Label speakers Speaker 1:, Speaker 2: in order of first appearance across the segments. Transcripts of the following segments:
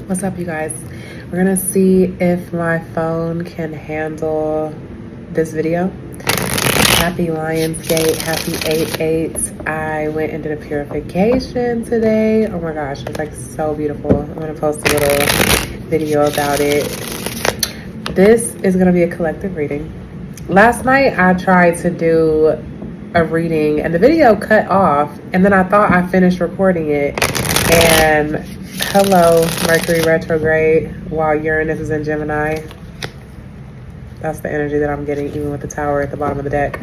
Speaker 1: What's up, you guys? We're gonna see if my phone can handle this video. Happy Lionsgate, happy 8/8. I went and did a purification today. Oh my gosh, it's like so beautiful. I'm gonna post a little video about it. This is gonna be a collective reading. Last night I tried to do a reading and the video cut off, and then I thought I finished recording it, and hello, Mercury retrograde while Uranus is in Gemini. That's the energy that I'm getting, even with the tower at the bottom of the deck.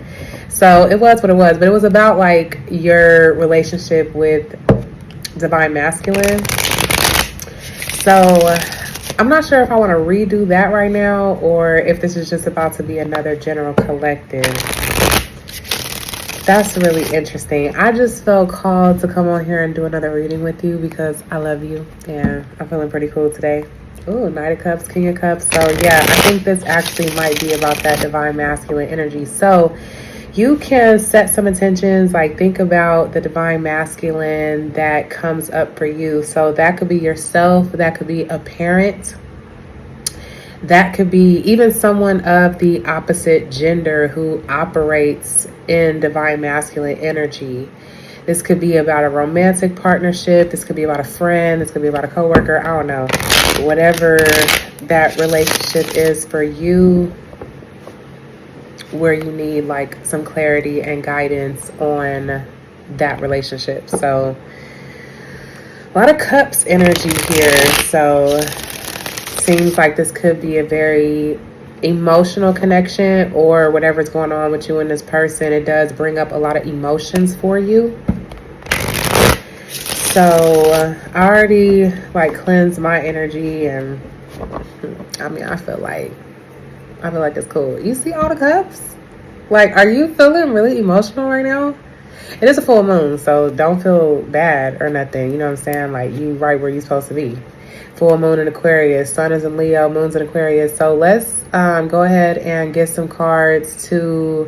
Speaker 1: So it was what it was, but it was about like your relationship with divine masculine. So I'm not sure if I want to redo that right now or if this is just about to be another general collective. That's really interesting. I just felt called to come on here and do another reading with you because I love you and I'm feeling pretty cool today. Ooh, Knight of Cups, King of Cups. So yeah, I think this actually might be about that divine masculine energy. So you can set some intentions, like think about the divine masculine that comes up for you. So that could be yourself, that could be a parent, that could be even someone of the opposite gender who operates in divine masculine energy. This could be about a romantic partnership. This could be about a friend. This could be about a coworker. I don't know. Whatever that relationship is for you, where you need like some clarity and guidance on that relationship. So a lot of cups energy here. So seems like this could be a very emotional connection, or whatever's going on with you and this person. It does bring up a lot of emotions for you. So I already like cleansed my energy, and I mean, I feel like it's cool. You see all the cups? Like, are you feeling really emotional right now? It is a full moon, so don't feel bad or nothing. You know what I'm saying? Like, you right where you're supposed to be. Full moon in Aquarius, sun is in Leo, moon's in Aquarius. So let's go ahead and get some cards to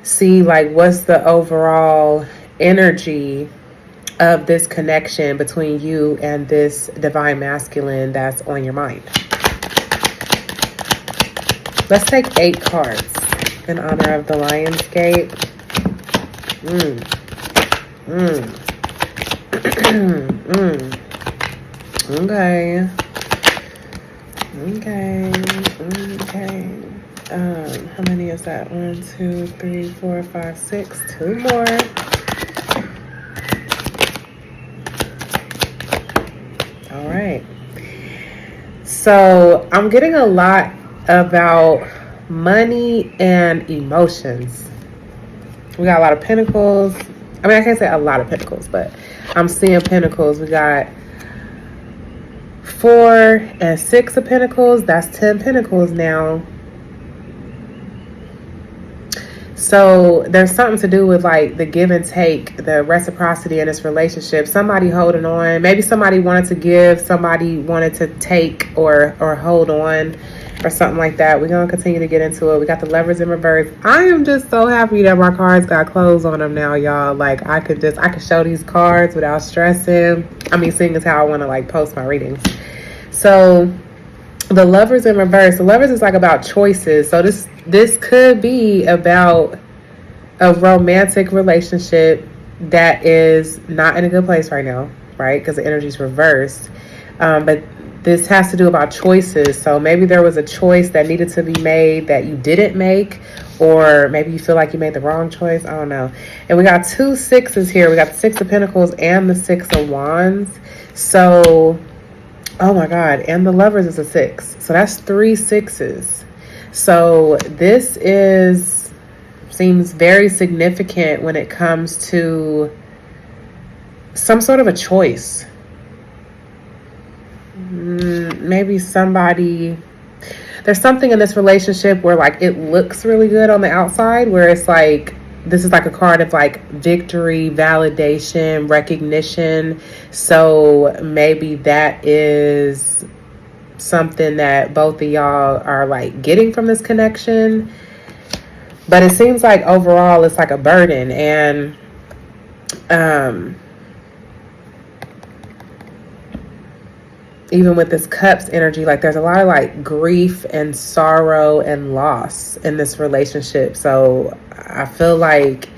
Speaker 1: see like what's the overall energy of this connection between you and this divine masculine that's on your mind. Let's take 8 cards in honor of the Lionsgate. Okay. How many is that? 1, 2, 3, 4, 5, 6. 2 more. All right. So I'm getting a lot about money and emotions. We got a lot of pentacles. I mean, I can't say a lot of pentacles, but I'm seeing pentacles. We got 4 and 6 of pentacles. That's 10 pentacles now. So there's something to do with like the give and take, the reciprocity in this relationship. Somebody holding on. Maybe somebody wanted to give, somebody wanted to take or hold on or something like that. We're going to continue to get into it. We got the Lovers in reverse. I am just so happy that my cards got clothes on them now, y'all. Like I could show these cards without stressing. I mean, seeing as how I want to like post my readings. So the Lovers in reverse. The Lovers is like about choices. So this could be about a romantic relationship that is not in a good place right now, right? Because the energy is reversed. But this has to do about choices. So maybe there was a choice that needed to be made that you didn't make, or maybe you feel like you made the wrong choice. I don't know. And we got 2 6s here. We got the 6 of Pentacles and the 6 of Wands. So, oh my God. And the Lovers is a 6. So that's 3 6s. So this seems very significant when it comes to some sort of a choice. Maybe there's something in this relationship where like it looks really good on the outside, where it's like, this is like a card of like victory, validation, recognition. So maybe that is something that both of y'all are like getting from this connection. But it seems like overall it's like a burden. And even with this cups energy, like there's a lot of like grief and sorrow and loss in this relationship. So I feel like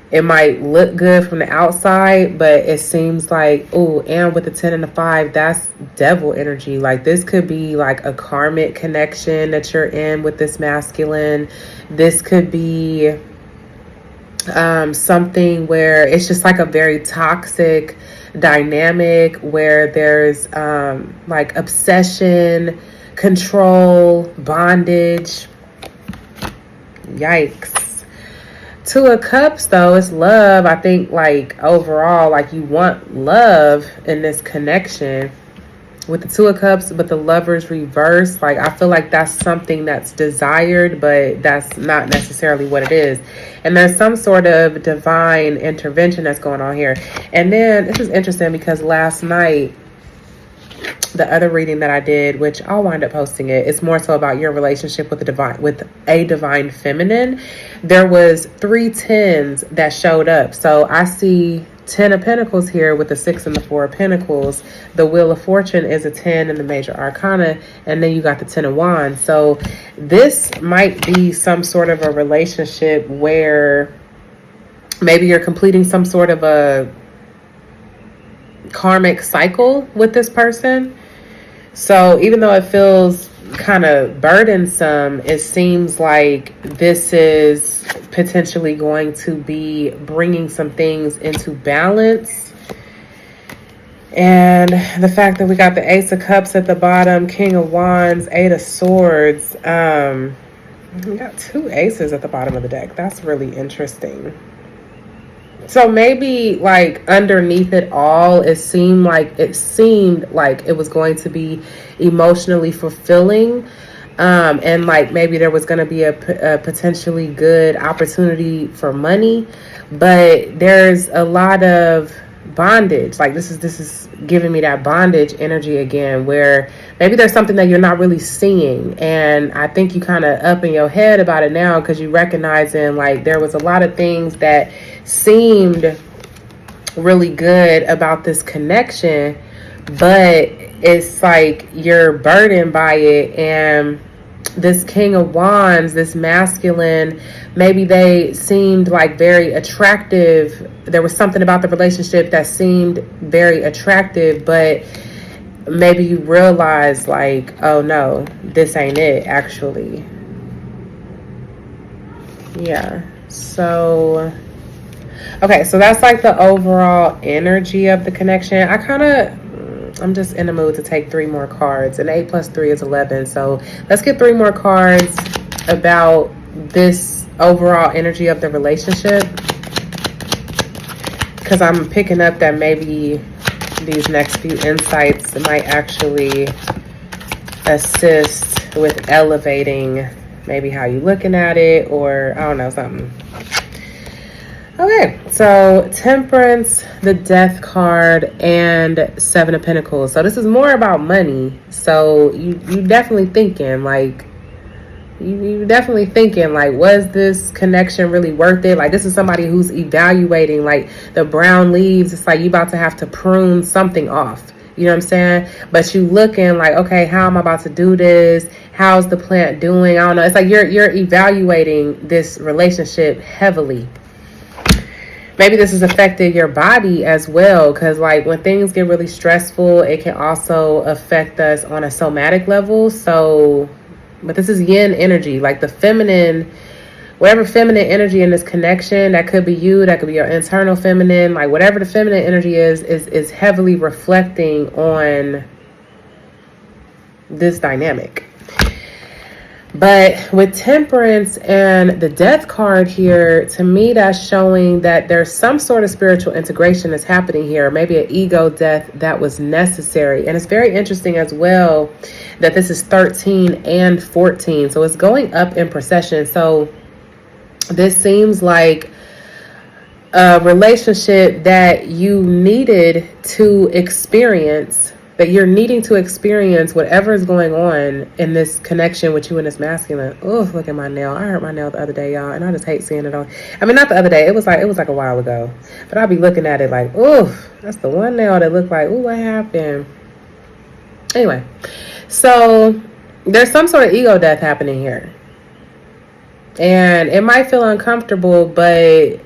Speaker 1: it might look good from the outside, but it seems like, oh, and with the 10 and the 5, that's devil energy. Like this could be like a karmic connection that you're in with this masculine. This could be something where it's just like a very toxic dynamic where there's like obsession, control, bondage. Yikes. Two of Cups, though, it's love. I think, like, overall, like, you want love in this connection. With the Two of Cups, but the Lovers reverse, like, I feel like that's something that's desired, but that's not necessarily what it is. And there's some sort of divine intervention that's going on here. And then, this is interesting because last night, the other reading that I did, which I'll wind up posting it, it's more so about your relationship with a divine feminine. There was 3 tens that showed up. So I see 10 of Pentacles here with the 6 and the 4 of Pentacles. The Wheel of Fortune is a 10 in the major arcana, and then you got the 10 of Wands. So this might be some sort of a relationship where maybe you're completing some sort of a karmic cycle with this person. So even though it feels kind of burdensome, it seems like this is potentially going to be bringing some things into balance. And the fact that we got the Ace of Cups at the bottom, King of Wands, 8 of Swords. We got 2 aces at the bottom of the deck. That's really interesting. So maybe like underneath it all, it seemed like it was going to be emotionally fulfilling. And like maybe there was going to be a potentially good opportunity for money, but there's a lot of bondage. Like this is giving me that bondage energy again, where maybe there's something that you're not really seeing. And I think you kind of up in your head about it now because you recognizing like there was a lot of things that seemed really good about this connection, but it's like you're burdened by it. And this King of Wands, this masculine, maybe they seemed like very attractive. There was something about the relationship that seemed very attractive, but maybe you realize like, oh no, this ain't it actually. Yeah. So, okay, so that's like the overall energy of the connection. I'm just in the mood to take 3 more cards, and 8 plus 3 is 11. So let's get 3 more cards about this overall energy of the relationship, because I'm picking up that maybe these next few insights might actually assist with elevating maybe how you're looking at it, or I don't know, something. Okay, so Temperance, the Death card, and 7 of Pentacles. So this is more about money. So you definitely thinking like, was this connection really worth it? Like this is somebody who's evaluating like the brown leaves. It's like you about to have to prune something off. You know what I'm saying? But you looking like, okay, how am I about to do this? How's the plant doing? I don't know. It's like you're evaluating this relationship heavily. Maybe this has affected your body as well, because like when things get really stressful, it can also affect us on a somatic level. So, but this is yin energy, like the feminine, whatever feminine energy in this connection, that could be you, that could be your internal feminine, like whatever the feminine energy is heavily reflecting on this dynamic. But with Temperance and the Death card here, to me, that's showing that there's some sort of spiritual integration that's happening here. Maybe an ego death that was necessary. And it's very interesting as well that this is 13 and 14. So it's going up in procession. So this seems like a relationship that you needed to experience, that you're needing to experience whatever is going on in this connection with you and this masculine. Oh, look at my nail. I hurt my nail the other day, y'all, and I just hate seeing it on. I mean, not the other day. It was like a while ago. But I'll be looking at it like, oh, that's the one nail that looked like, oh, what happened? Anyway, so there's some sort of ego death happening here. And it might feel uncomfortable, but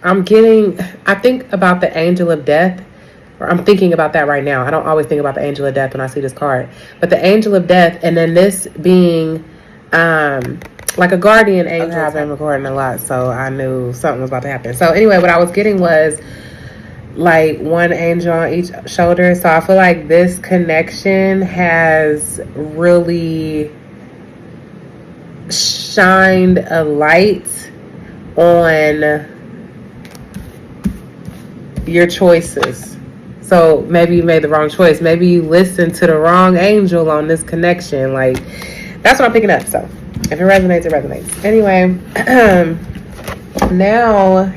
Speaker 1: I think about the angel of death, or I'm thinking about that right now. I don't always think about the angel of death when I see this card, but the angel of death, and then this being like a guardian angel. I've been recording a lot, so I knew something was about to happen. So anyway, what I was getting was like one angel on each shoulder. So I feel like this connection has really shined a light on your choices. So maybe you made the wrong choice. Maybe you listened to the wrong angel on this connection. Like, that's what I'm picking up. So if it resonates, it resonates. Anyway, now,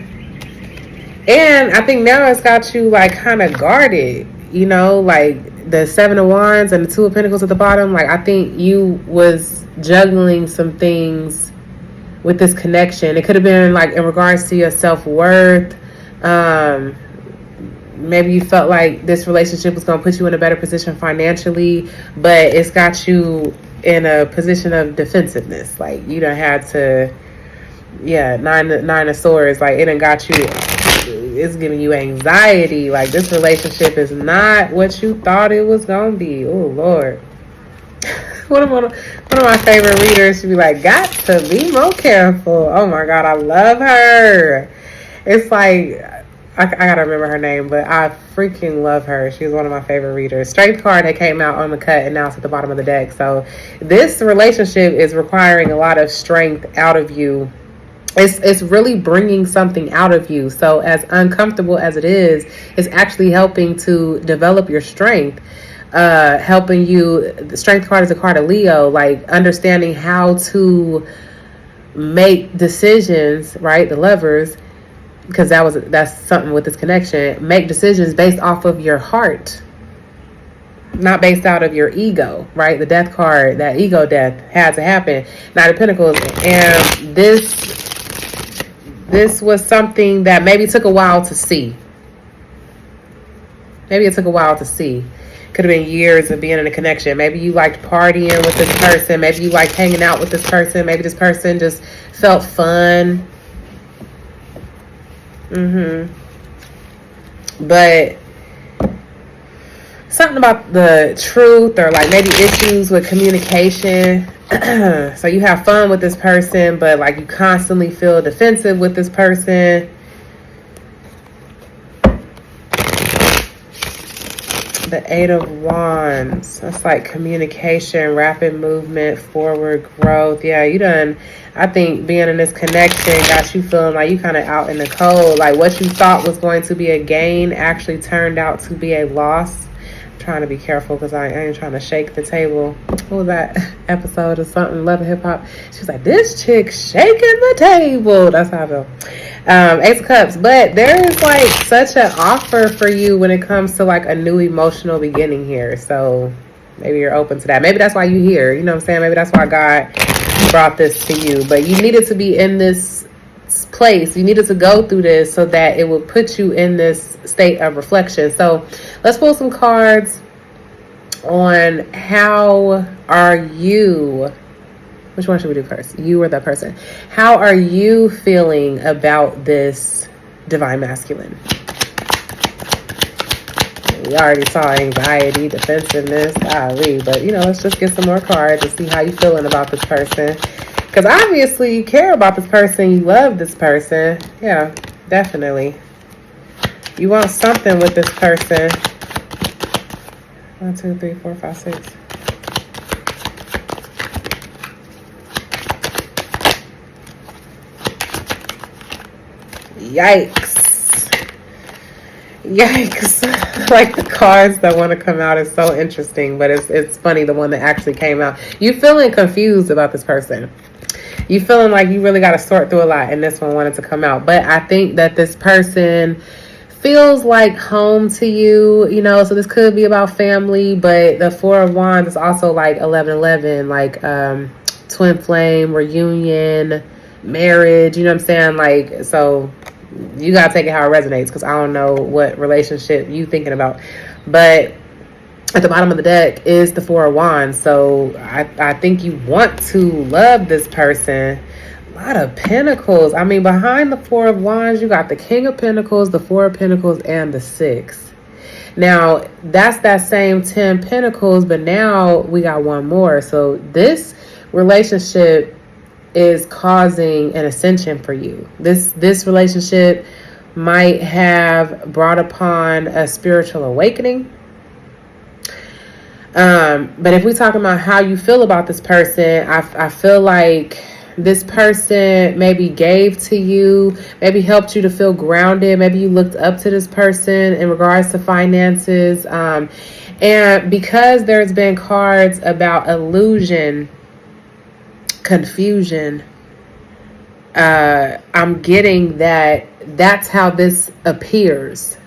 Speaker 1: and I think now it's got you like kind of guarded, you know, like the Seven of Wands and the Two of Pentacles at the bottom. Like, I think you was juggling some things with this connection. It could have been like in regards to your self-worth. Maybe you felt like this relationship was going to put you in a better position financially, but it's got you in a position of defensiveness. Like, you done had to, nine of swords. Like, it done got you, it's giving you anxiety. Like, this relationship is not what you thought it was going to be. Oh, Lord. One of my favorite readers should be like, got to be more careful. Oh, my God, I love her. It's like, I gotta remember her name, but I freaking love her. She's one of my favorite readers. Strength card that came out on the cut, and now it's at the bottom of the deck. So this relationship is requiring a lot of strength out of you. It's really bringing something out of you. So as uncomfortable as it is, it's actually helping to develop your strength. Helping you. The strength card is a card of Leo, like understanding how to make decisions, right? The Lovers. Because that's something with this connection. Make decisions based off of your heart, not based out of your ego, right? The death card, that ego death had to happen. Knight of Pentacles, and this was something that maybe took a while to see. Maybe it took a while to see. Could have been years of being in a connection. Maybe you liked partying with this person. Maybe you liked hanging out with this person. Maybe this person just felt fun. But something about the truth, or like maybe issues with communication. So you have fun with this person, but like you constantly feel defensive with this person. The Eight of Wands. That's like communication, rapid movement, forward growth. Yeah, you done. I think being in this connection got you feeling like you kind of out in the cold. Like what you thought was going to be a gain actually turned out to be a loss. I'm trying to be careful because I ain't trying to shake the table. What was that episode of something? Love and Hip Hop. She's like, this chick shaking the table. That's how I feel. Ace of Cups. But there is like such an offer for you when it comes to like a new emotional beginning here. So maybe you're open to that. Maybe that's why you're here. You know what I'm saying? Maybe that's why God brought this to you. But you needed to be in this place. You needed to go through this so that it would put you in this state of reflection. So let's pull some cards on how are you. Which one should we do first? You or that person? How are you feeling about this divine masculine? We already saw anxiety, defensiveness, golly, but you know, let's just get some more cards to see how you feeling about this person. Because obviously you care about this person, you love this person. Yeah, definitely. You want something with this person. 1, 2, 3, 4, 5, 6. Yikes. Like the cards that want to come out is so interesting, but it's funny, the one that actually came out. You feeling confused about this person. You feeling like you really got to sort through a lot, and this one wanted to come out. But I think that this person feels like home to you, you know, so this could be about family, but the Four of Wands is also like 1111, like twin flame, reunion, marriage, you know what I'm saying? Like, so you gotta take it how it resonates, because I don't know what relationship you thinking about. But at the bottom of the deck is the Four of Wands. So I think you want to love this person. A lot of Pentacles. I mean, behind the Four of Wands, you got the King of Pentacles, the Four of Pentacles, and the Six. Now, that's that same 10 Pentacles, but now we got one more. So this relationship is causing an ascension for you. This relationship might have brought upon a spiritual awakening. But if we're talking about how you feel about this person, I feel like this person maybe gave to you, maybe helped you to feel grounded. Maybe you looked up to this person in regards to finances. And because there's been cards about illusion, confusion, I'm getting that that's how this appears.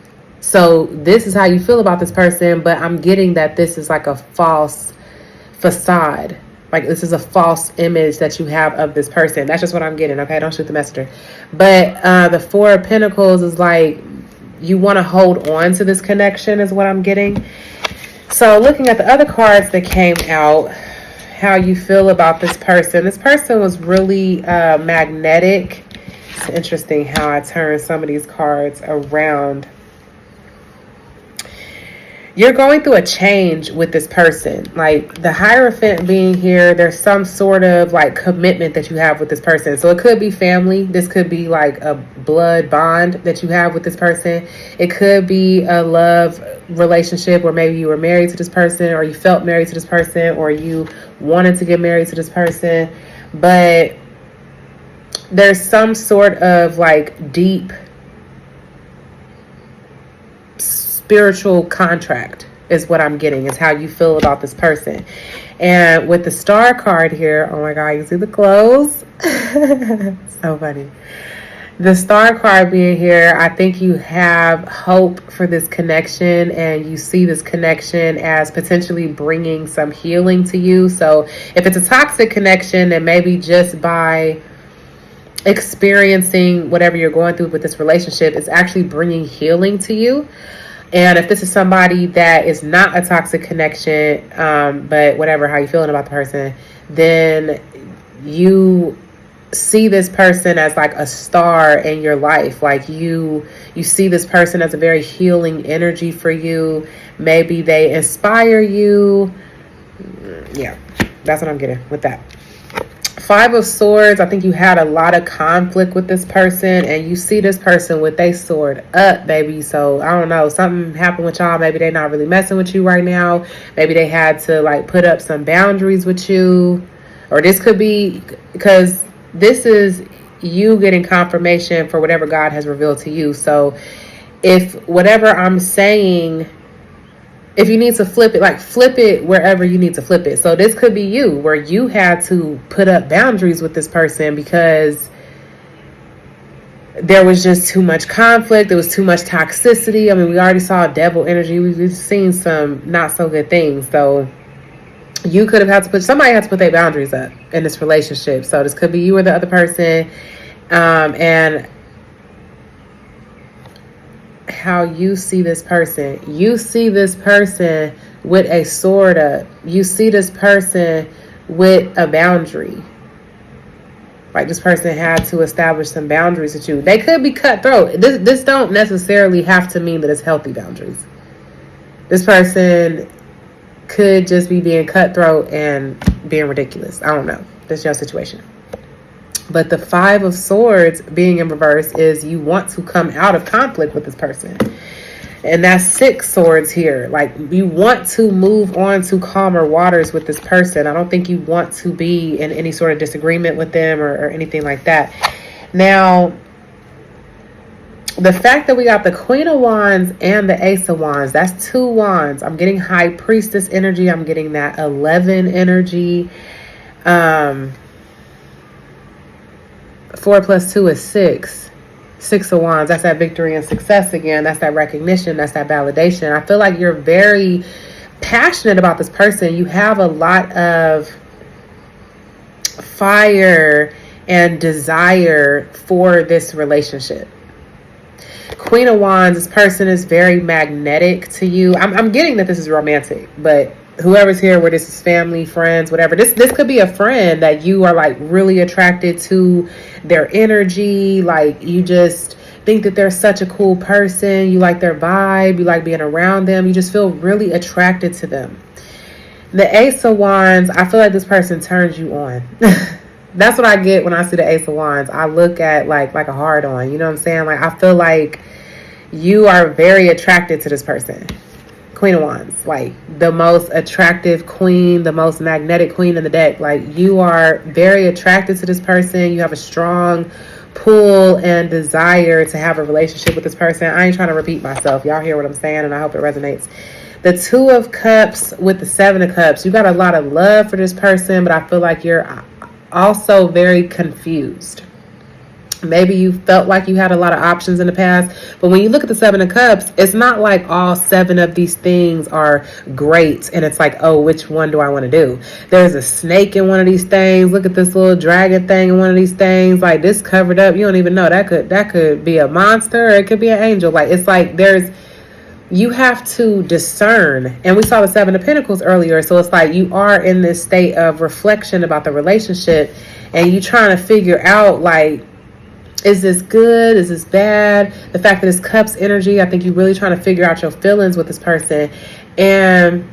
Speaker 1: So this is how you feel about this person, but I'm getting that this is like a false facade. Like this is a false image that you have of this person. That's just what I'm getting. Okay, don't shoot the messenger. But the Four of Pentacles is like you want to hold on to this connection is what I'm getting. So looking at the other cards that came out, how you feel about this person. This person was really magnetic. It's interesting how I turn some of these cards around. You're going through a change with this person. Like the Hierophant being here, there's some sort of like commitment that you have with this person. So it could be family. This could be like a blood bond that you have with this person. It could be a love relationship where maybe you were married to this person, or you felt married to this person, or you wanted to get married to this person. But there's some sort of like deep spiritual contract is what I'm getting, is how you feel about this person. And with the Star card here, oh my God, you see the clothes? So funny. The Star card being here, I think you have hope for this connection, and you see this connection as potentially bringing some healing to you. So if it's a toxic connection, then maybe just by experiencing whatever you're going through with this relationship, it's actually bringing healing to you. And if this is somebody that is not a toxic connection, but whatever, how you feeling about the person, then you see this person as like a star in your life. Like you see this person as a very healing energy for you. Maybe they inspire you. Yeah, that's what I'm getting with that. Five of Swords, I think you had a lot of conflict with this person, and you see this person with their sword up, baby. So I don't know, something happened with y'all. Maybe they're not really messing with you right now. Maybe they had to like put up some boundaries with you. Or this could be because this is you getting confirmation for whatever God has revealed to you. So if whatever I'm saying, if you need to flip it, like flip it wherever you need to flip it. So this could be you, where you had to put up boundaries with this person because there was just too much conflict. There was too much toxicity. I mean, we already saw devil energy. We've seen some not so good things. So you could have had to somebody had to put their boundaries up in this relationship. So this could be you or the other person. And how you see this person. You see this person with a sword up. You see this person with a boundary. Like this person had to establish some boundaries with you. They could be cutthroat. This don't necessarily have to mean that it's healthy boundaries. This person could just be being cutthroat and being ridiculous. I don't know. That's your situation. But the Five of Swords being in reverse is you want to come out of conflict with this person. And that's Six Swords here. Like you want to move on to calmer waters with this person. I don't think you want to be in any sort of disagreement with them or anything like that. Now, the fact that we got the Queen of Wands and the Ace of Wands, that's two wands. I'm getting High Priestess energy. I'm getting that 11 energy. 4 plus 2 is 6. 6 of Wands. That's that victory and success again. That's that recognition. That's that validation. I feel like you're very passionate about this person. You have a lot of fire and desire for this relationship. Queen of Wands, this person is very magnetic to you. I'm getting that this is romantic, but whoever's here, where this is family, friends, whatever, this could be a friend that you are like really attracted to their energy. Like you just think that they're such a cool person. You like their vibe. You like being around them. You just feel really attracted to them. The Ace of Wands, I feel like this person turns you on. That's what I get when I see the Ace of Wands. I look at like a hard on, you know what I'm saying? Like I feel like you are very attracted to this person. Queen of Wands, like the most attractive queen, the most magnetic queen in the deck. Like you are very attracted to this person. You have a strong pull and desire to have a relationship with this person. I ain't trying to repeat myself. Y'all hear what I'm saying, and I hope it resonates. The Two of Cups with the Seven of Cups. You got a lot of love for this person, but I feel like you're also very confused. Maybe you felt like you had a lot of options in the past, but when you look at the Seven of Cups, it's not like all seven of these things are great and it's like, oh, which one do I want to do? There's a snake in one of these things. Look at this little dragon thing in one of these things. Like this covered up, you don't even know. That could be a monster or it could be an angel. Like it's like you have to discern. And we saw the Seven of Pentacles earlier, so it's like you are in this state of reflection about the relationship and you trying to figure out like, is this good? Is this bad? The fact that it's Cups energy, I think you're really trying to figure out your feelings with this person. And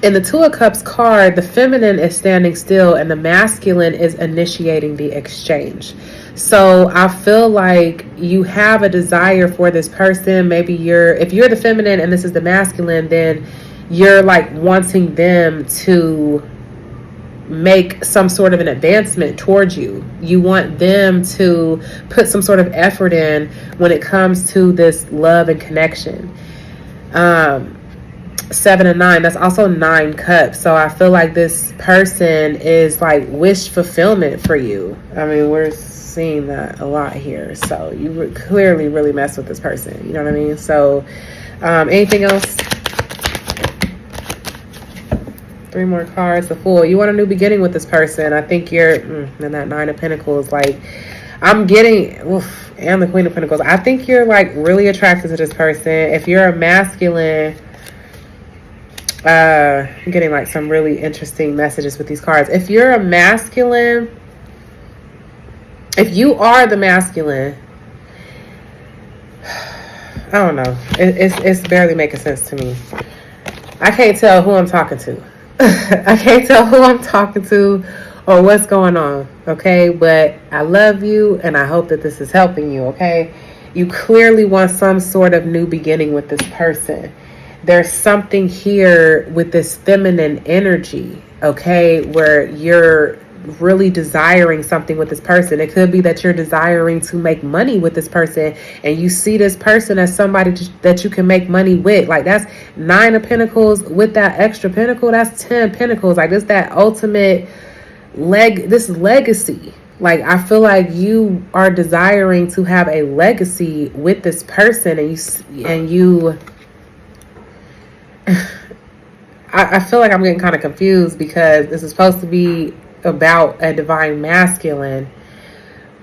Speaker 1: in the Two of Cups card, the feminine is standing still and the masculine is initiating the exchange. So I feel like you have a desire for this person. Maybe if you're the feminine and this is the masculine, then you're like wanting them to make some sort of an advancement towards you. You want them to put some sort of effort in when it comes to this love and connection. 7 and 9, that's also 9 cups. So I feel like this person is like wish fulfillment for you. I mean, we're seeing that a lot here. So you clearly really mess with this person. You know what I mean? So anything else? 3 more cards. The Fool. You want a new beginning with this person. I think you're and that 9 of Pentacles. Like I'm getting and the Queen of Pentacles. I think you're like really attracted to this person. If you're a masculine, I'm getting like some really interesting messages with these cards. If you're a masculine, if you are the masculine, I don't know. It's barely making sense to me. I can't tell who I'm talking to. I can't tell who I'm talking to or what's going on, okay? But I love you and I hope that this is helping you, okay? You clearly want some sort of new beginning with this person. There's something here with this feminine energy, okay, where you're really desiring something with this person. It could be that you're desiring to make money with this person and you see this person as somebody that you can make money with. Like that's 9 of Pentacles with that extra pentacle. That's 10 Pentacles. Like this that ultimate this legacy. Like I feel like you are desiring to have a legacy with this person and you I feel like I'm getting kind of confused because this is supposed to be about a divine masculine,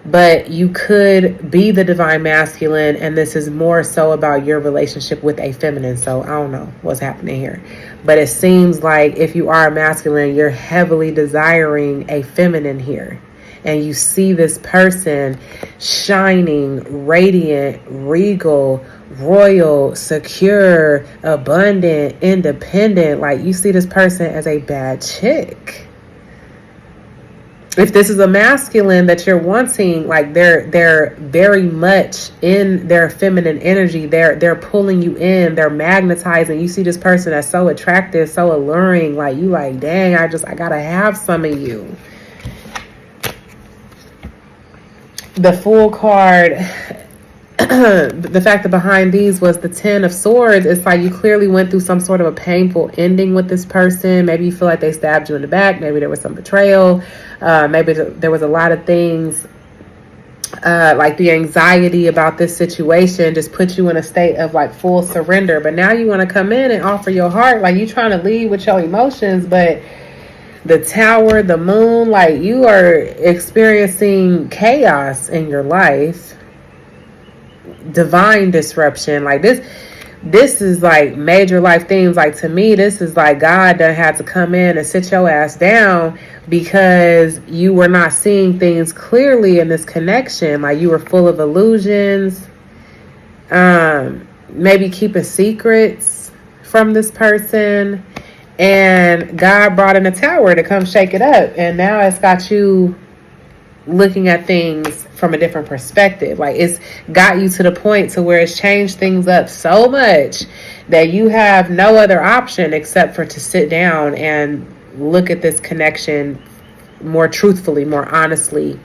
Speaker 1: but you could be the divine masculine and this is more so about your relationship with a feminine. So I don't know what's happening here, but it seems like if you are a masculine, you're heavily desiring a feminine here, and you see this person shining, radiant, regal, royal, secure, abundant, independent. Like you see this person as a bad chick. If this is a masculine that you're wanting, like they're very much in their feminine energy. They're pulling you in. They're magnetizing. You see this person that's so attractive, so alluring. Like you like, dang, I gotta have some of you. The Fool card. The fact that behind these was the 10 of Swords. It's like you clearly went through some sort of a painful ending with this person. Maybe you feel like they stabbed you in the back. Maybe there was some betrayal. Maybe there was a lot of things like the anxiety about this situation just put you in a state of like full surrender. But now you want to come in and offer your heart. Like you trying to lead with your emotions, but the Tower, the Moon, like you are experiencing chaos in your life. like divine disruption. Like this is like major life themes. Like to me, this is like God done had to come in and sit your ass down because you were not seeing things clearly in this connection. Like you were full of illusions, maybe keeping secrets from this person, and God brought in a tower to come shake it up, and now it's got you looking at things from a different perspective. Like it's got you to the point to where it's changed things up so much that you have no other option except for to sit down and look at this connection more truthfully, more honestly,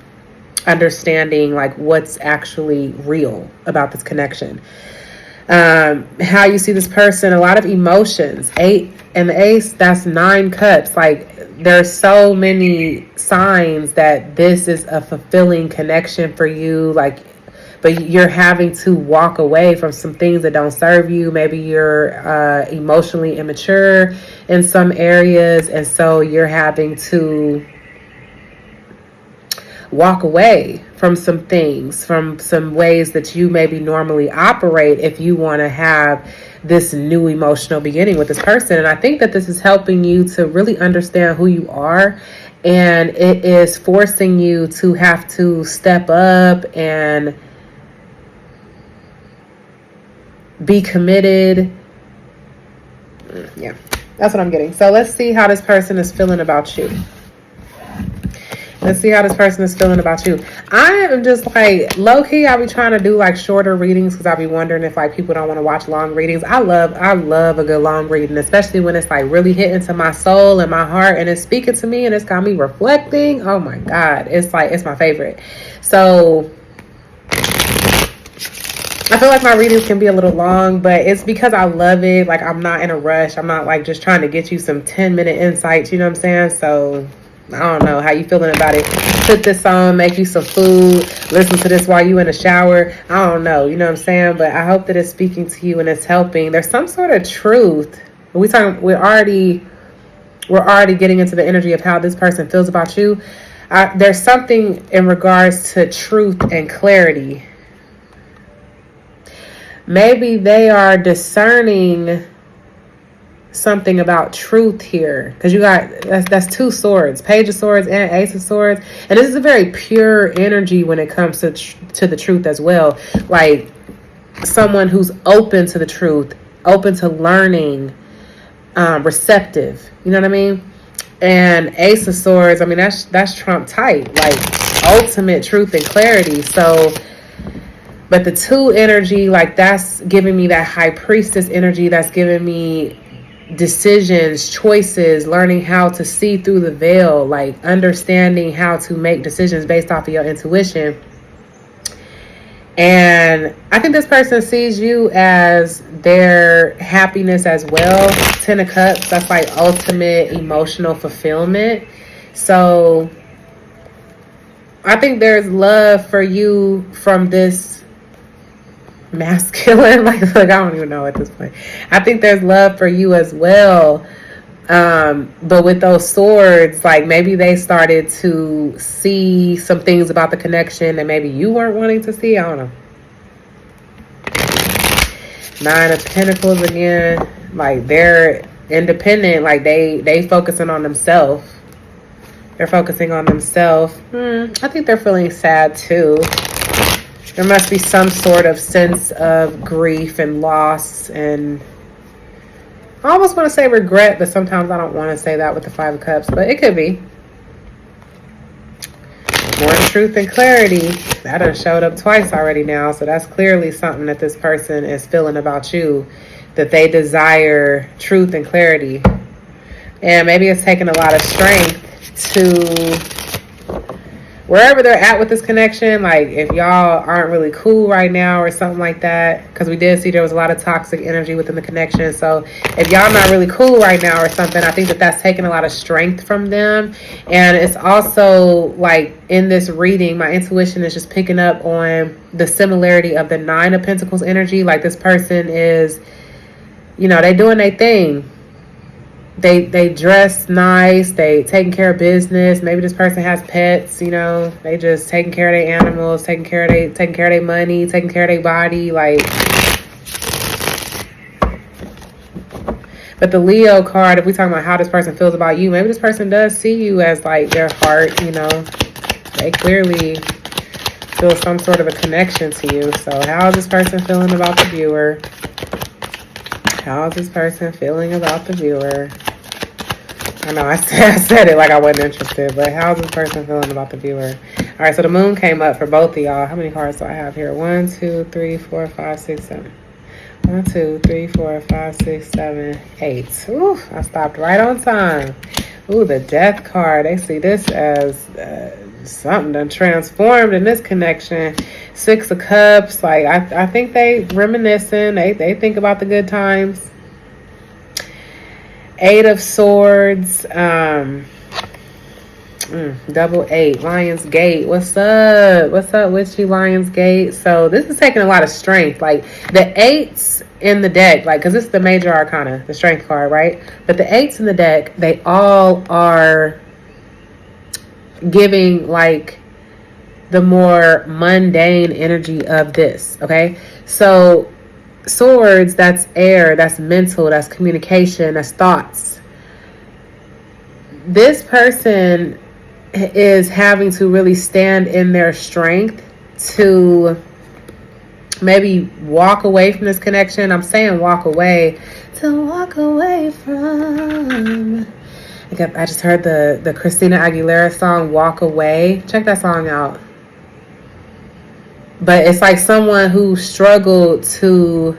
Speaker 1: understanding like what's actually real about this connection. How you see this person, a lot of emotions. 8 and the ace, that's 9 cups. Like there's so many signs that this is a fulfilling connection for you. Like, but you're having to walk away from some things that don't serve you. Maybe you're emotionally immature in some areas, and so you're having to walk away from some things, from some ways that you maybe normally operate if you want to have this new emotional beginning with this person. And I think that this is helping you to really understand who you are, and it is forcing you to have to step up and be committed. Yeah, that's what I'm getting. So let's see how this person is feeling about you. Let's see how this person is feeling about you. I am just like, low-key, I'll be trying to do like shorter readings because I'll be wondering if like people don't want to watch long readings. I love a good long reading, especially when it's like really hitting to my soul and my heart and it's speaking to me and it's got me reflecting. Oh my God. It's like, it's my favorite. So I feel like my readings can be a little long, but it's because I love it. Like I'm not in a rush. I'm not like just trying to get you some 10-minute insights. You know what I'm saying? So I don't know how you feeling about it. Put this on, make you some food, listen to this while you in the shower. I don't know, you know what I'm saying? But I hope that it's speaking to you and it's helping. There's some sort of truth. We're already getting into the energy of how this person feels about you. There's something in regards to truth and clarity. Maybe they are discerning something about truth here, because you got that's 2 swords, Page of Swords and Ace of Swords, and this is a very pure energy when it comes to the truth as well. Like someone who's open to the truth, open to learning, receptive. You know what I mean? And Ace of Swords, I mean that's Trump type, like ultimate truth and clarity. So, but the 2 energy, like that's giving me that High Priestess energy. That's giving me decisions, choices, learning how to see through the veil, like understanding how to make decisions based off of your intuition. And I think this person sees you as their happiness as well. 10 of Cups, that's like ultimate emotional fulfillment. So I think there's love for you from this masculine, like I don't even know at this point. I think there's love for you as well, but with those swords, like maybe they started to see some things about the connection that maybe you weren't wanting to see. I don't know. 9 of Pentacles again, like they're independent, like they focusing on themselves. They're focusing on themselves. I think they're feeling sad too. There must be some sort of sense of grief and loss, and I almost want to say regret, but sometimes I don't want to say that with the 5 of Cups, but it could be. More truth and clarity. That done showed up twice already now, so that's clearly something that this person is feeling about you, that they desire truth and clarity. And maybe it's taking a lot of strength to wherever they're at with this connection, like if y'all aren't really cool right now or something like that, because we did see there was a lot of toxic energy within the connection. So if y'all not really cool right now or something, I think that that's taking a lot of strength from them. And it's also like in this reading, my intuition is just picking up on the similarity of the 9 of Pentacles energy. Like this person is, you know, they doing their thing. they dress nice, they taking care of business. Maybe this person has pets, you know, they just taking care of their animals, taking care of their money, taking care of their body, like. But the Leo card, if we talking about how this person feels about you, maybe this person does see you as like their heart, you know. They clearly feel some sort of a connection to you. So how is this person feeling about the viewer? How is this person feeling about the viewer? I know I said it like I wasn't interested, but how is this person feeling about the viewer? All right, so the moon came up for both of y'all. How many cards do I have here? 1, 2, 3, 4, 5, 6, 7. 1, 2, 3, 4, 5, 6, 7, 8. Ooh, I stopped right on time. Ooh, the death card. They see this as something done transformed in this connection. 6 of Cups. Like, I think they reminiscing. They think about the good times. 8 of Swords. Double 8. Lion's Gate. What's up? What's up with you, Lion's Gate? So this is taking a lot of strength. Like the 8s in the deck, like, because this is the major arcana, the strength card, right? But the 8s in the deck, they all are giving like the more mundane energy of this, okay? So Swords, that's air, that's mental, that's communication, that's thoughts. This person is having to really stand in their strength to maybe walk away from this connection. I'm saying walk away, to walk away from. I just heard the Christina Aguilera song, Walk Away. Check that song out. But it's like someone who struggled to,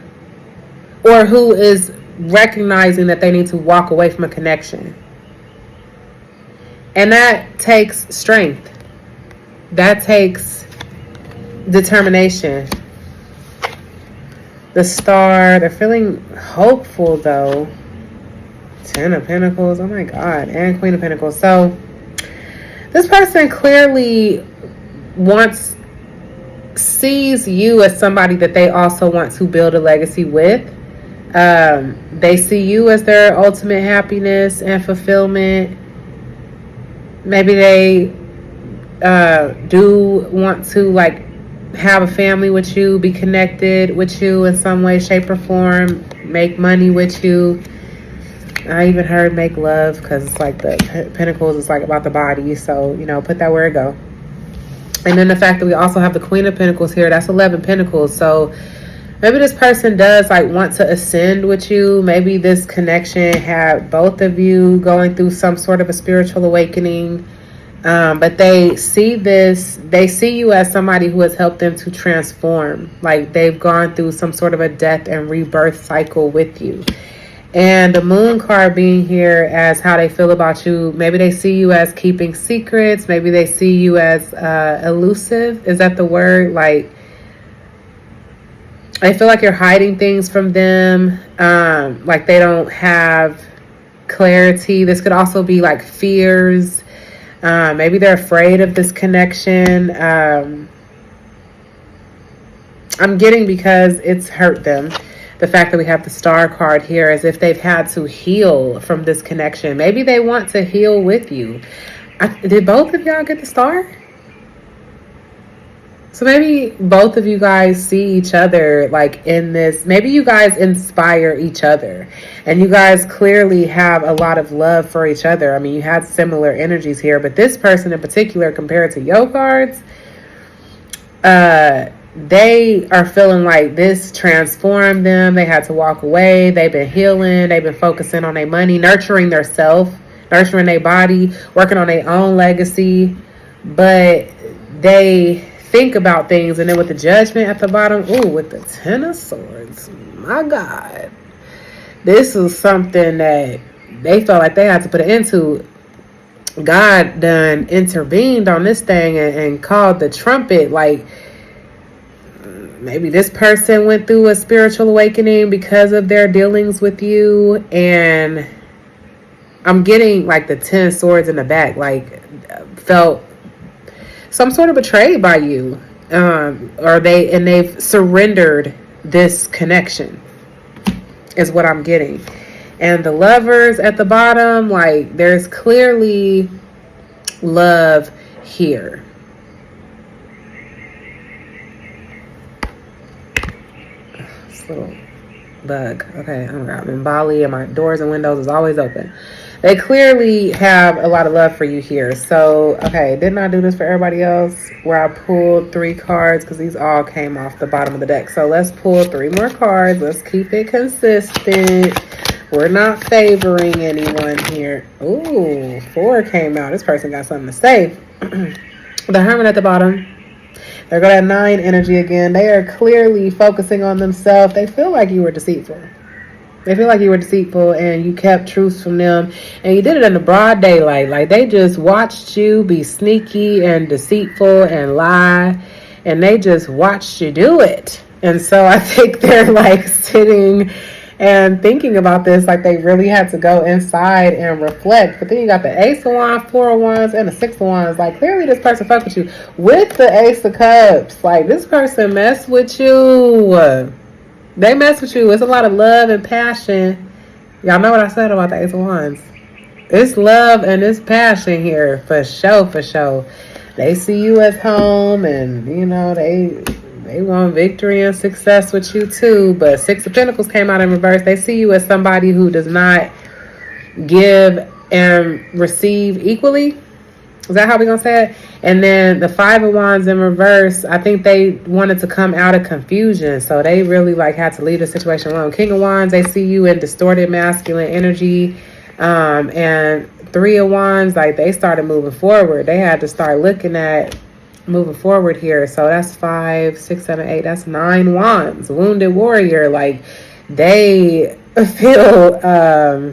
Speaker 1: or who is recognizing that they need to walk away from a connection. And that takes strength. That takes determination. The Star, they're feeling hopeful though. 10 of Pentacles, oh my God, and Queen of Pentacles. So this person clearly sees you as somebody that they also want to build a legacy with. They see you as their ultimate happiness and fulfillment. Maybe they do want to like have a family with you, be connected with you in some way, shape, or form, make money with you. I even heard make love, because it's like the Pentacles is like about the body. So, you know, put that where it go. And then the fact that we also have the Queen of Pentacles here, that's 11 Pentacles. So maybe this person does like want to ascend with you. Maybe this connection had both of you going through some sort of a spiritual awakening. But they see you as somebody who has helped them to transform. Like they've gone through some sort of a death and rebirth cycle with you. And the Moon card being here as how they feel about you. Maybe they see you as keeping secrets. Maybe they see you as elusive. Is that the word? Like, I feel like you're hiding things from them. Like they don't have clarity. This could also be like fears. Maybe they're afraid of this connection. I'm getting, because it's hurt them. The fact that we have the Star card here, as if they've had to heal from this connection. Maybe they want to heal with you. Did both of y'all get the Star? So maybe both of you guys see each other like in this. Maybe you guys inspire each other. And you guys clearly have a lot of love for each other. I mean, you had similar energies here. But this person in particular, compared to your cards, they are feeling like this transformed them. They had to walk away. They've been healing. They've been focusing on their money, nurturing their self, nurturing their body, working on their own legacy. But they think about things, and then with the Judgment at the bottom, ooh, with the 10 of Swords, my God, this is something that they felt like they had to put an end to. God done intervened on this thing and called the trumpet. Like, maybe this person went through a spiritual awakening because of their dealings with you. And I'm getting like the 10 swords in the back, like felt some sort of betrayed by you. Or they've surrendered this connection is what I'm getting. And the lovers at the bottom, like there's clearly love here. This little bug. Okay, I'm in Bali and my doors and windows is always open. They clearly have a lot of love for you here. So, okay, didn't I do this for everybody else where I pulled 3 cards because these all came off the bottom of the deck. So let's pull 3 more cards. Let's keep it consistent. We're not favoring anyone here. Ooh, 4 came out. This person got something to say. The Hermit at the bottom. They're going to have 9 energy again. They are clearly focusing on themselves. They feel like you were deceitful. They feel like you were deceitful and you kept truths from them. And you did it in the broad daylight. Like they just watched you be sneaky and deceitful and lie. And they just watched you do it. And so I think they're like sitting and thinking about this, like they really had to go inside and reflect. But then you got the Ace of Wands, 4 of Wands, and the 6 of Wands. Like clearly this person fucked with you. With the Ace of Cups, like this person messed with you. They mess with you. It's a lot of love and passion. Y'all know what I said about the Ace of Wands. It's love and it's passion here, for sure, for sure. They see you as home, and you know they want victory and success with you too. But 6 of Pentacles came out in reverse. They see you as somebody who does not give and receive equally. Is that how we're going to say it? And then the 5 of Wands in reverse, I think they wanted to come out of confusion. So they really like had to leave the situation alone. King of Wands, they see you in distorted masculine energy. And 3 of Wands, like they started moving forward. They had to start looking at moving forward here. So that's 5, 6, 7, 8. That's 9 Wands. Wounded warrior. Like they feel...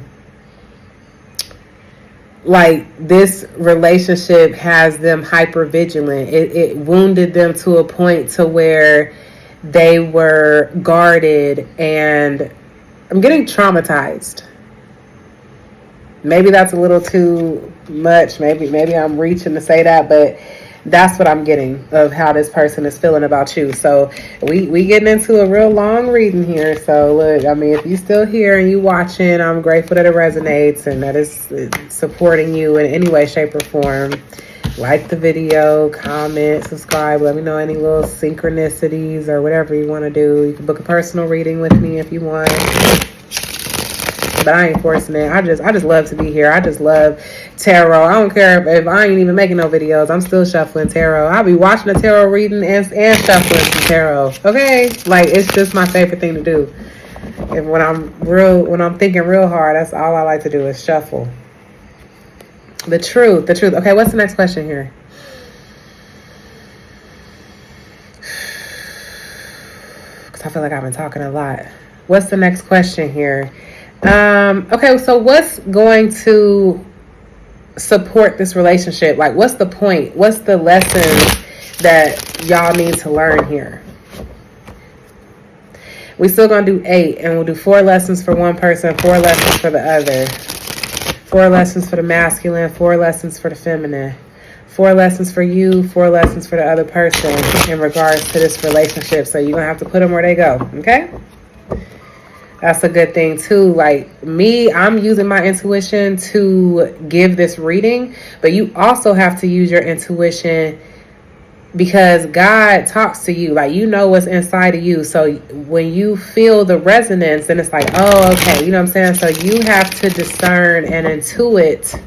Speaker 1: like this relationship has them hyper vigilant. It wounded them to a point to where they were guarded, and I'm getting traumatized. Maybe that's a little too much. Maybe I'm reaching to say that, but that's what I'm getting of how this person is feeling about you. So we getting into a real long reading here. So look, I mean, if you still here and you watching, I'm grateful that it resonates and that it's supporting you in any way, shape, or form. Like the video, comment, subscribe. Let me know any little synchronicities or whatever you want to do. You can book a personal reading with me if you want. But I ain't forcing it. I just love to be here. I just love tarot. I don't care if I ain't even making no videos. I'm still shuffling tarot. I'll be watching a tarot reading and shuffling some tarot. Okay? Like, it's just my favorite thing to do. And when I'm thinking real hard, that's all I like to do is shuffle. The truth. Okay, what's the next question here? Because I feel like I've been talking a lot. What's the next question here? Okay, so what's going to support this relationship? Like, what's the point? What's the lesson that y'all need to learn here? We still gonna do 8, and we'll do 4 lessons for one person, 4 lessons for the other. 4 lessons for the masculine, 4 lessons for the feminine. 4 lessons for you, 4 lessons for the other person in regards to this relationship. So you're gonna have to put them where they go, okay? That's a good thing too. Like me, I'm using my intuition to give this reading, but you also have to use your intuition because God talks to you. Like, you know what's inside of you. So when you feel the resonance, then it's like, oh, okay. You know what I'm saying? So you have to discern and intuit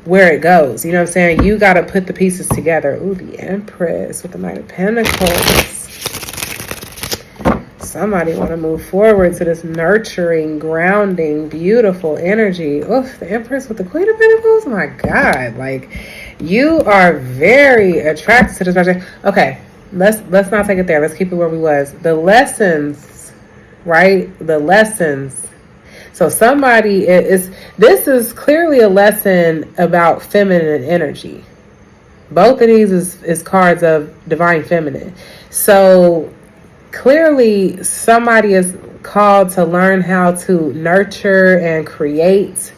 Speaker 1: where it goes. You know what I'm saying? You got to put the pieces together. Ooh, the Empress with the Knight of Pentacles. Somebody want to move forward to this nurturing, grounding, beautiful energy. Oof, the Empress with the Queen of Pentacles. Oh my God, like you are very attracted to this person. Okay, let's not take it there. Let's keep it where we was. The lessons, right? The lessons. So somebody this is clearly a lesson about feminine energy. Both of these is cards of divine feminine. So clearly, somebody is called to learn how to nurture and create.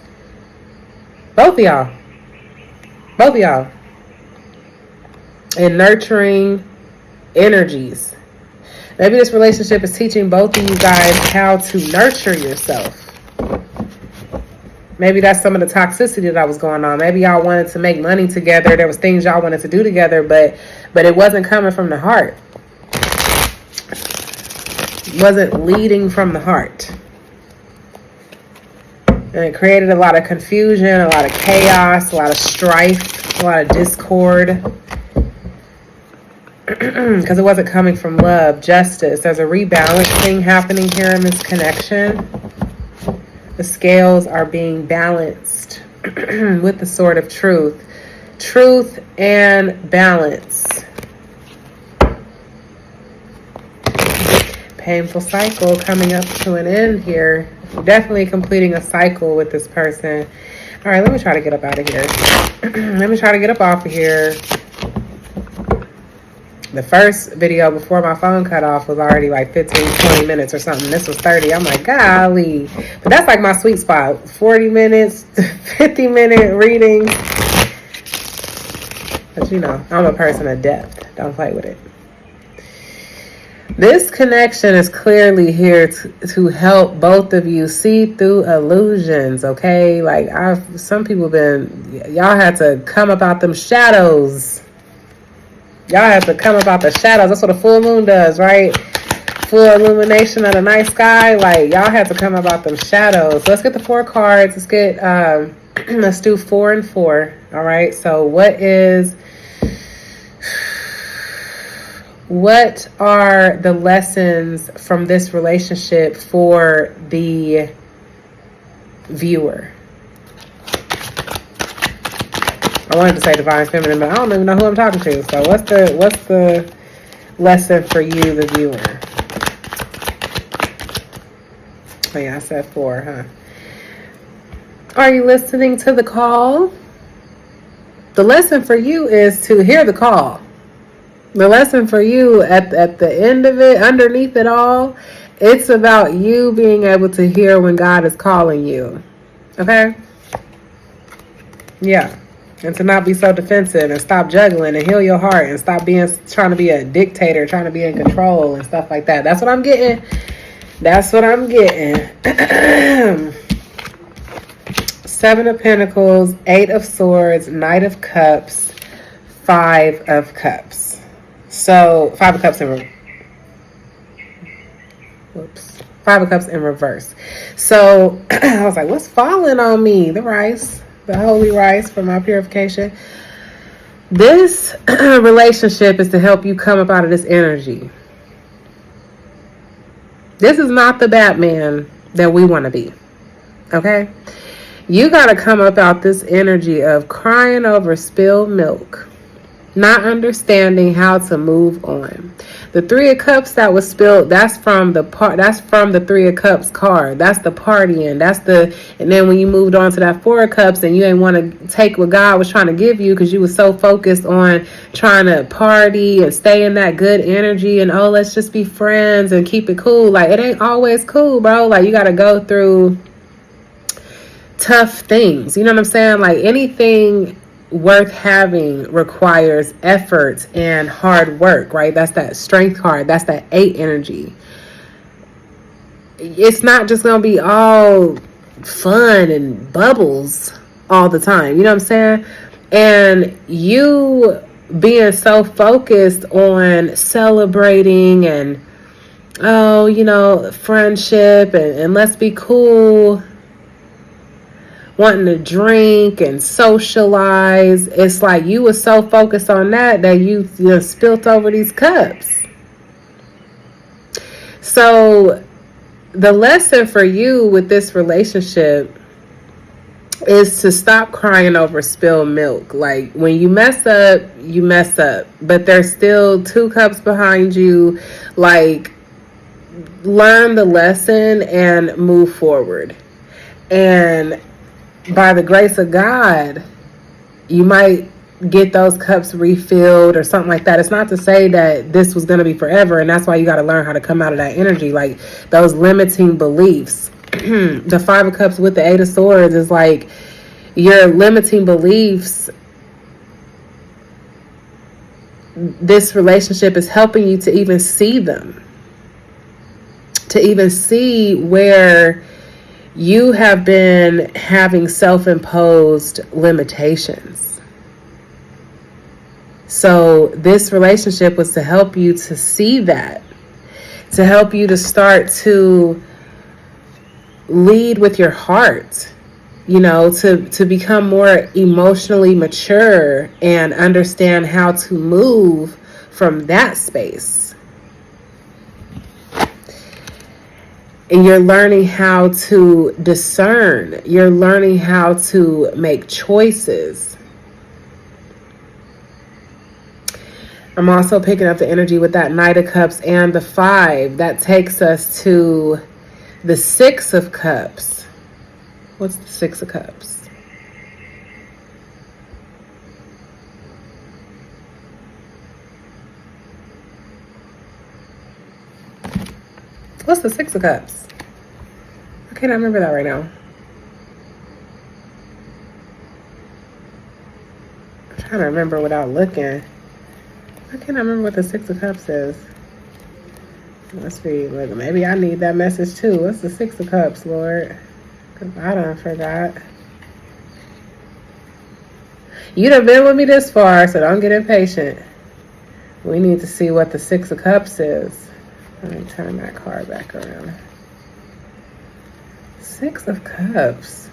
Speaker 1: Both of y'all. And nurturing energies. Maybe this relationship is teaching both of you guys how to nurture yourself. Maybe that's some of the toxicity that was going on. Maybe y'all wanted to make money together. There was things y'all wanted to do together, but it wasn't coming from the heart. It wasn't leading from the heart. And it created a lot of confusion, a lot of chaos, a lot of strife, a lot of discord. Because it wasn't coming from love, justice. There's a rebalancing happening here in this connection. The scales are being balanced with the sword of truth. Truth and balance. Painful cycle coming up to an end here. Definitely completing a cycle with this person. All right, let me try to get up out of here. Let me try to get up off of here. The first video before my phone cut off was already like 15, 20 minutes or something. This was 30. I'm like, golly. But that's like my sweet spot. 40 minutes, 50-minute readings. But you know, I'm a person of depth. Don't play with it. This connection is clearly here to help both of you see through illusions, okay? Like, some people y'all had to come about them shadows. Y'all have to come about the shadows. That's what a full moon does, right? Full illumination of the night sky. Like, y'all have to come about them shadows. So let's get the 4 cards. Let's get, let's do 4 and 4. All right. So what are the lessons from this relationship for the viewer? I wanted to say divine feminine, but I don't even know who I'm talking to. So what's the lesson for you, the viewer? Oh yeah, I said 4, huh? Are you listening to the call? The lesson for you is to hear the call. The lesson for you at the end of it, underneath it all, it's about you being able to hear when God is calling you. Okay? Yeah. And to not be so defensive and stop juggling and heal your heart and stop trying to be a dictator, trying to be in control and stuff like that. That's what I'm getting. That's what I'm getting. 7 of Pentacles, 8 of Swords, Knight of Cups, 5 of Cups. So 5 of Cups in 5 of Cups in reverse. So I was like, what's falling on me? The rice. The holy rice for my purification. This relationship is to help you come up out of this energy. This is not the Batman that we want to be. Okay? You got to come up out this energy of crying over spilled milk. Not understanding how to move on. The 3 of Cups that was spilled, that's from the 3 of Cups card. That's the partying. And then when you moved on to that 4 of Cups and you didn't want to take what God was trying to give you because you were so focused on trying to party and stay in that good energy and let's just be friends and keep it cool. Like, it ain't always cool, bro. Like, you got to go through tough things. You know what I'm saying? Like, anything worth having requires effort and hard work, right? That's that strength card. That's that 8 energy. It's not just going to be all fun and bubbles all the time. You know what I'm saying? And you being so focused on celebrating and, friendship and let's be cool, wanting to drink and socialize. It's like you were so focused on that you spilt over these cups. So the lesson for you with this relationship is to stop crying over spilled milk. Like, when you mess up, you mess up. But there's still 2 cups behind you. Like, learn the lesson and move forward. And by the grace of God, you might get those cups refilled or something like that. It's not to say that this was going to be forever, and that's why you got to learn how to come out of that energy, like those limiting beliefs. The 5 of Cups with the 8 of Swords is like your limiting beliefs. This relationship is helping you to even see them. to even see where you have been having self-imposed limitations. So this relationship was to help you to see that, to help you to start to lead with your heart, to become more emotionally mature and understand how to move from that space. And you're learning how to discern. You're learning how to make choices. I'm also picking up the energy with that Knight of Cups and the 5. That takes us to the 6 of Cups. What's the 6 of Cups? What's the 6 of Cups? I can't remember that right now. I'm trying to remember without looking. I can't remember what the 6 of Cups is. Let's see. Maybe I need that message too. What's the 6 of Cups, Lord? Because I done forgot. You done been with me this far, so don't get impatient. We need to see what the 6 of Cups is. Let me turn that card back around. 6 of Cups.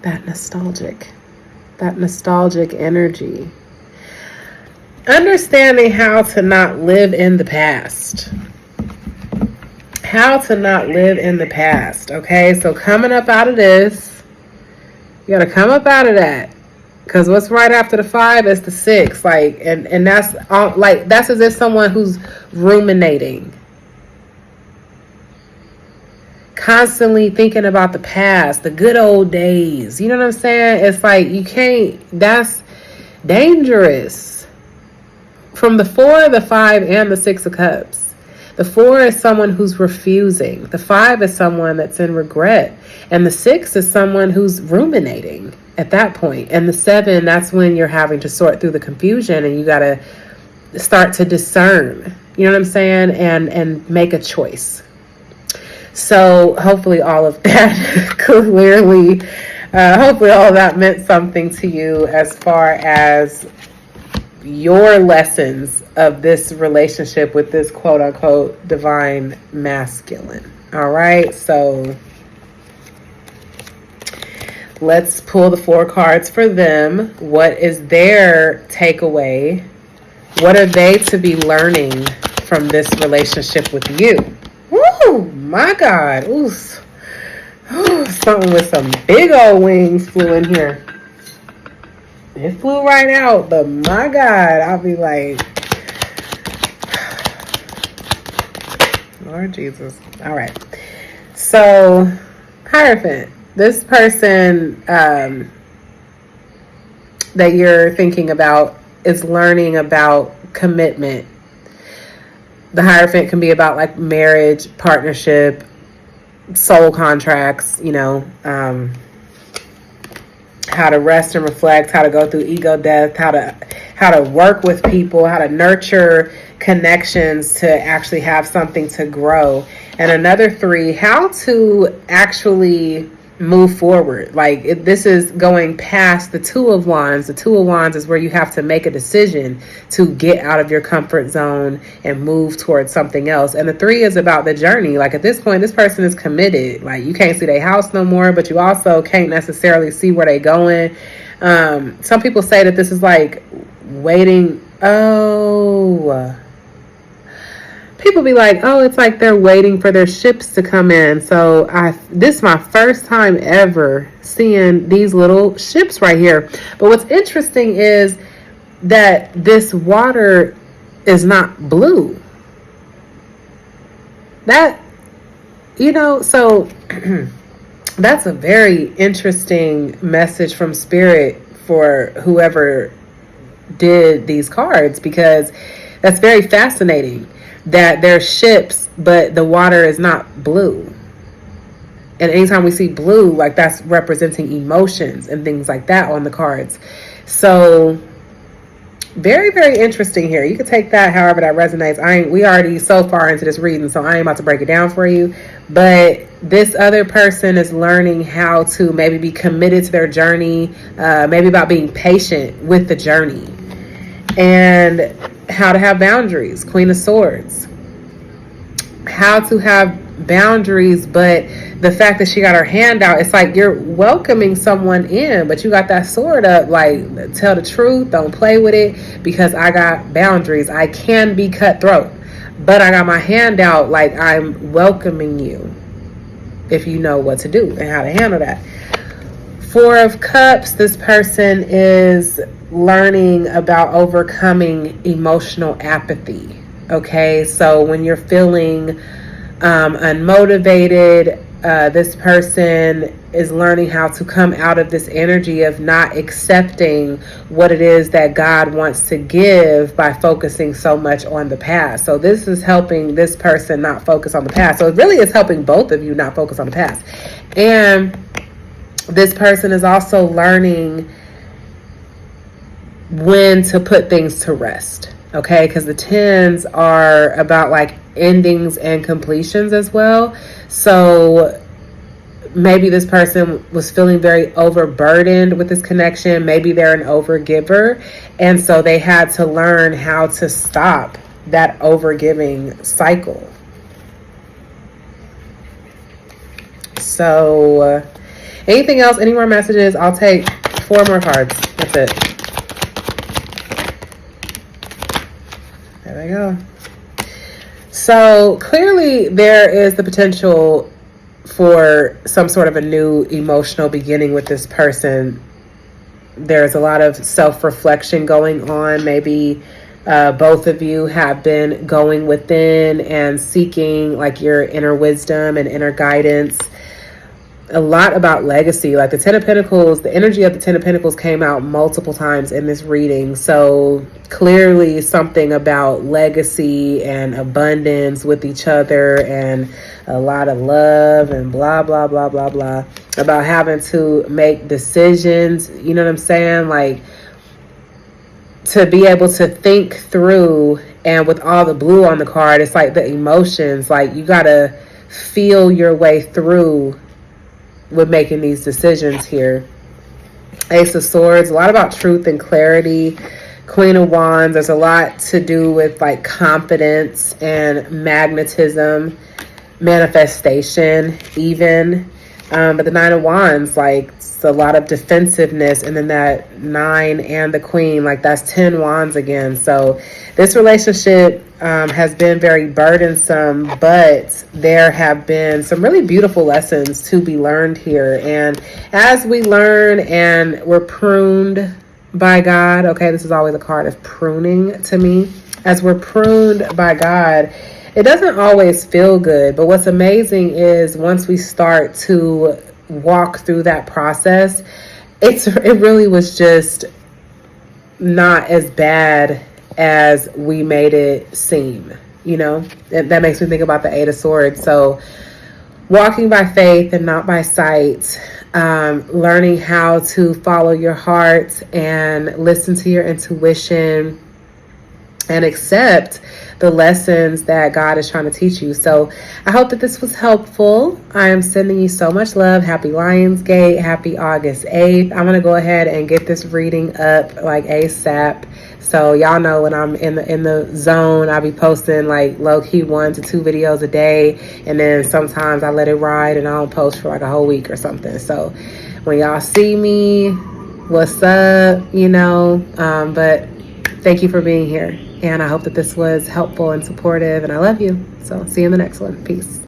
Speaker 1: That nostalgic energy. Understanding how to not live in the past. How to not live in the past. Okay, so coming up out of this, you gotta come up out of that, because what's right after the 5 is the 6. And that's that's as if someone who's ruminating, constantly thinking about the past, the good old days. You know what I'm saying? It's like you can't. That's dangerous. From the 4, the 5, and the 6 of Cups. The 4 is someone who's refusing. The 5 is someone that's in regret. And the 6 is someone who's ruminating at that point. And the 7, that's when you're having to sort through the confusion and you got to start to discern. You know what I'm saying? And make a choice. So hopefully all of that hopefully all of that meant something to you as far as your lessons of this relationship with this quote unquote divine masculine. All right, so let's pull the 4 cards for them. What is their takeaway? What are they to be learning from this relationship with you? Woo, my God. Ooh, something with some big old wings flew in here. It flew right out, but my God, I'll be like, Lord Jesus. All right. So, Hierophant, this person that you're thinking about is learning about commitment. The Hierophant can be about like marriage, partnership, soul contracts, how to rest and reflect, how to go through ego death, how to work with people, how to nurture connections to actually have something to grow. And another 3, how to actually move forward. This is going past the 2 of Wands. The 2 of Wands is where you have to make a decision to get out of your comfort zone and move towards something else. And the 3 is about the journey. At this point, this person is committed. You can't see their house no more, but you also can't necessarily see where they're going. Some people say that this is like waiting. People be like, it's like they're waiting for their ships to come in. So this is my first time ever seeing these little ships right here. But what's interesting is that this water is not blue. So that's a very interesting message from Spirit for whoever did these cards, because that's very fascinating. That there's ships, but the water is not blue. And anytime we see blue, that's representing emotions and things like that on the cards. So very, very interesting here. You can take that however that resonates. We already so far into this reading, so I ain't about to break it down for you. But this other person is learning how to maybe be committed to their journey, maybe about being patient with the journey, and how to have boundaries. Queen of Swords. How to have boundaries, but the fact that she got her hand out, it's like you're welcoming someone in, but you got that sword up, like, tell the truth, don't play with it, because I got boundaries. I can be cutthroat, but I got my hand out, like I'm welcoming you if you know what to do and how to handle that. Four of Cups, this person is learning about overcoming emotional apathy. Okay, so when you're feeling unmotivated, this person is learning how to come out of this energy of not accepting what it is that God wants to give by focusing so much on the past. So this is helping this person not focus on the past. So it really is helping both of you not focus on the past. And this person is also learning when to put things to rest. Okay, because the tens are about like endings and completions as well. So maybe this person was feeling very overburdened with this connection. Maybe they're an overgiver. And so they had to learn how to stop that overgiving cycle. So anything else? Any more messages? I'll take 4 more cards. That's it. There we go. So clearly there is the potential for some sort of a new emotional beginning with this person. There's a lot of self-reflection going on. Maybe both of you have been going within and seeking like your inner wisdom and inner guidance. A lot about legacy, like the Ten of Pentacles, the energy of the Ten of Pentacles came out multiple times in this reading. So clearly something about legacy and abundance with each other, and a lot of love and blah, blah, blah, blah, blah, about having to make decisions. You know what I'm saying? Like, to be able to think through, and with all the blue on the card, it's like the emotions, like you got to feel your way through with making these decisions here. Ace of Swords, a lot about truth and clarity. Queen of Wands, there's a lot to do with like confidence and magnetism, manifestation even. But the Nine of Wands, like it's a lot of defensiveness. And then that 9 and the Queen, like that's 10 Wands again. So this relationship has been very burdensome, but there have been some really beautiful lessons to be learned here. And as we learn and we're pruned by God, okay, this is always a card of pruning to me. As we're pruned by God, it doesn't always feel good, but what's amazing is once we start to walk through that process, it really was just not as bad as we made it seem, you know. That makes me think about the 8 of Swords. So walking by faith and not by sight, learning how to follow your heart and listen to your intuition and accept the lessons that God is trying to teach you. So I hope that this was helpful. I am sending you so much love. Happy Lionsgate. Happy August 8th. I'm going to go ahead and get this reading up like ASAP. So y'all know when I'm in the zone, I'll be posting like low-key 1 to 2 videos a day. And then sometimes I let it ride and I don't post for like a whole week or something. So when y'all see me, what's up, you know, but thank you for being here. And I hope that this was helpful and supportive. And I love you. So see you in the next one. Peace.